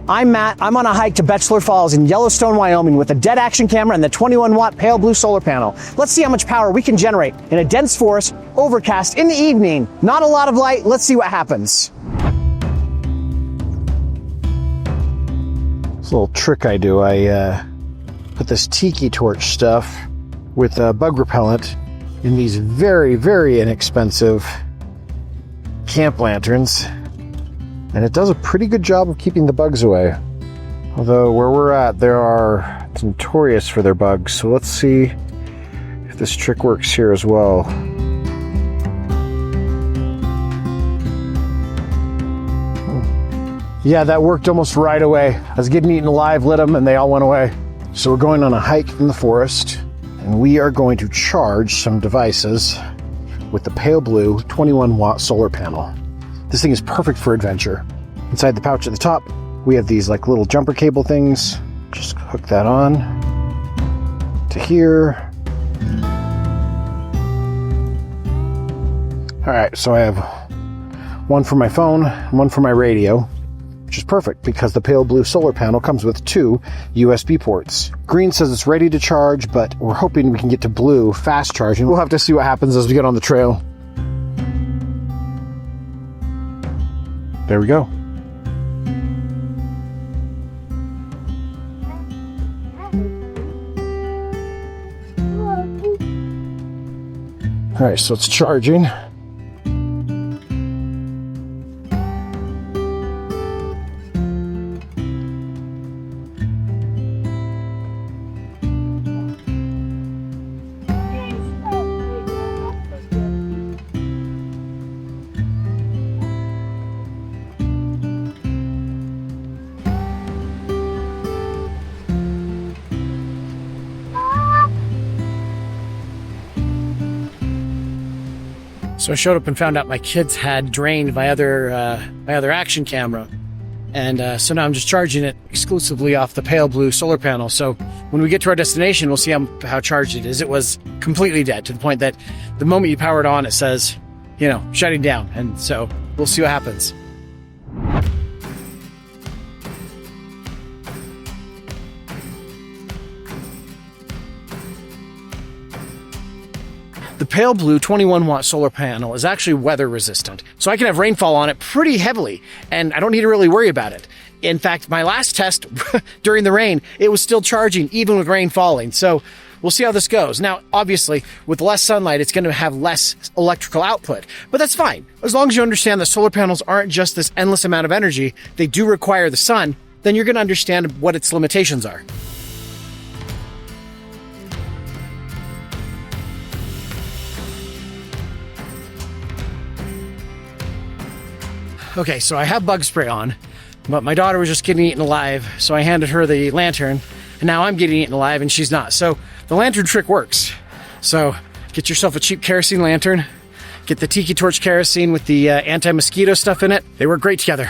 I'm Matt. I'm on a hike to Bechler Falls in Yellowstone, Wyoming with a dead action camera and the 21-watt Paleblue solar panel. Let's see how much power we can generate in a dense forest, overcast, in the evening. Not a lot of light. Let's see what happens. This little trick I do, I put this tiki torch stuff with bug repellent in these very, very inexpensive camp lanterns. And it does a pretty good job of keeping the bugs away. Although where we're at, it's notorious for their bugs. So let's see if this trick works here as well. Yeah, that worked almost right away. I was getting eaten alive, lit them, and they all went away. So we're going on a hike in the forest, and we are going to charge some devices with the Paleblue 21-watt solar panel. This thing is perfect for adventure. Inside the pouch at the top, we have these like little jumper cable things. Just hook that on to here. All right, so I have one for my phone, one for my radio, which is perfect because the Paleblue solar panel comes with 2 USB ports. Green says it's ready to charge, but we're hoping we can get to blue fast charging. We'll have to see what happens as we get on the trail. There we go. All right, so it's charging. So I showed up and found out my kids had drained my other action camera. And so now I'm just charging it exclusively off the Paleblue solar panel. So when we get to our destination, we'll see how charged it is. It was completely dead to the point that the moment you power it on, it says, shutting down. And so we'll see what happens. The Paleblue 21-watt solar panel is actually weather resistant, so I can have rainfall on it pretty heavily, and I don't need to really worry about it. In fact, my last test during the rain, it was still charging even with rain falling, so we'll see how this goes. Now, obviously, with less sunlight, it's going to have less electrical output, but that's fine. As long as you understand that solar panels aren't just this endless amount of energy, they do require the sun, then you're going to understand what its limitations are. Okay, so I have bug spray on, but my daughter was just getting eaten alive, so I handed her the lantern, and now I'm getting eaten alive and she's not. So the lantern trick works. So get yourself a cheap kerosene lantern, get the tiki torch kerosene with the anti-mosquito stuff in it. They work great together.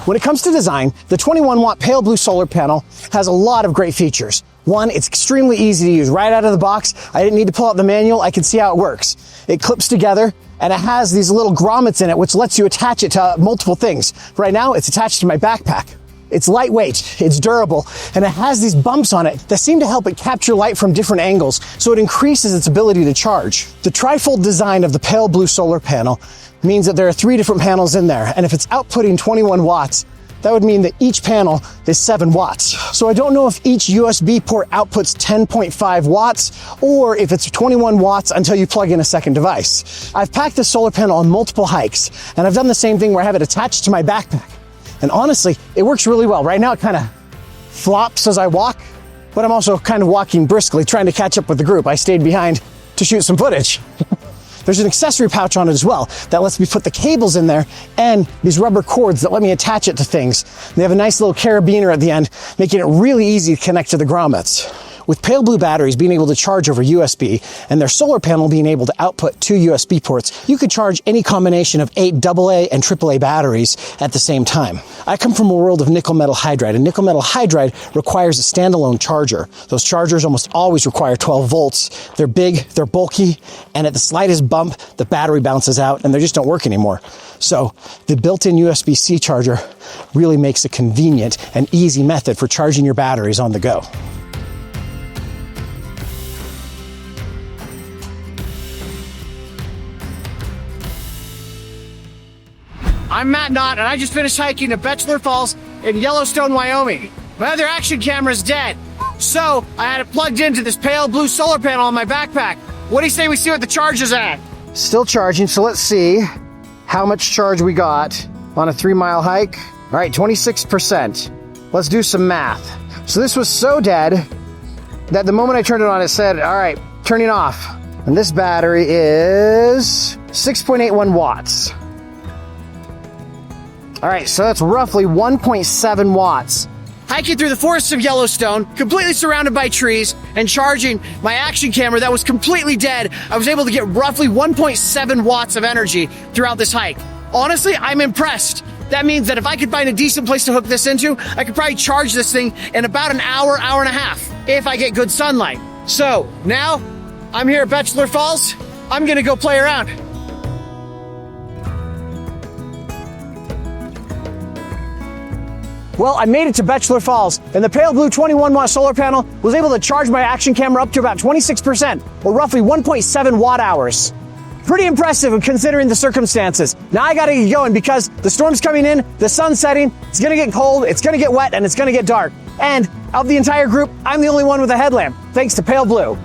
When it comes to design, the 21-watt Paleblue solar panel has a lot of great features. One, it's extremely easy to use right out of the box. I didn't need to pull out the manual. I can see how it works. It clips together, and it has these little grommets in it, which lets you attach it to multiple things. Right now, it's attached to my backpack. It's lightweight, it's durable, and it has these bumps on it that seem to help it capture light from different angles, so it increases its ability to charge. The trifold design of the Paleblue solar panel means that there are 3 different panels in there, and if it's outputting 21 watts, that would mean that each panel is 7 watts. So I don't know if each USB port outputs 10.5 watts or if it's 21 watts until you plug in a second device. I've packed this solar panel on multiple hikes, and I've done the same thing where I have it attached to my backpack. And honestly, it works really well. Right now it kind of flops as I walk, but I'm also kind of walking briskly, trying to catch up with the group. I stayed behind to shoot some footage. There's an accessory pouch on it as well that lets me put the cables in there and these rubber cords that let me attach it to things. They have a nice little carabiner at the end, making it really easy to connect to the grommets. With Paleblue batteries being able to charge over USB and their solar panel being able to output 2 USB ports, you could charge any combination of 8 AA and AAA batteries at the same time. I come from a world of nickel metal hydride, and nickel metal hydride requires a standalone charger. Those chargers almost always require 12 volts. They're big, they're bulky, and at the slightest bump, the battery bounces out and they just don't work anymore. So the built-in USB-C charger really makes a convenient and easy method for charging your batteries on the go. I'm Matt Knott, and I just finished hiking at Bechler Falls in Yellowstone, Wyoming. My other action camera's dead, so I had it plugged into this Paleblue solar panel on my backpack. What do you say we see what the charge is at? Still charging, so let's see how much charge we got on a 3-mile hike. All right, 26%. Let's do some math. So this was so dead that the moment I turned it on, it said, all right, turning off. And this battery is 6.81 watts. All right, so that's roughly 1.7 watts. Hiking through the forests of Yellowstone, completely surrounded by trees, and charging my action camera that was completely dead, I was able to get roughly 1.7 watts of energy throughout this hike. Honestly, I'm impressed. That means that if I could find a decent place to hook this into, I could probably charge this thing in about an hour, hour and a half, if I get good sunlight. So, now, I'm here at Bechler Falls. I'm gonna go play around. Well, I made it to Bechler Falls, and the Paleblue 21-watt solar panel was able to charge my action camera up to about 26%, or roughly 1.7 watt hours. Pretty impressive considering the circumstances. Now I gotta get going because the storm's coming in, the sun's setting, it's gonna get cold, it's gonna get wet, and it's gonna get dark. And of the entire group, I'm the only one with a headlamp, thanks to Paleblue.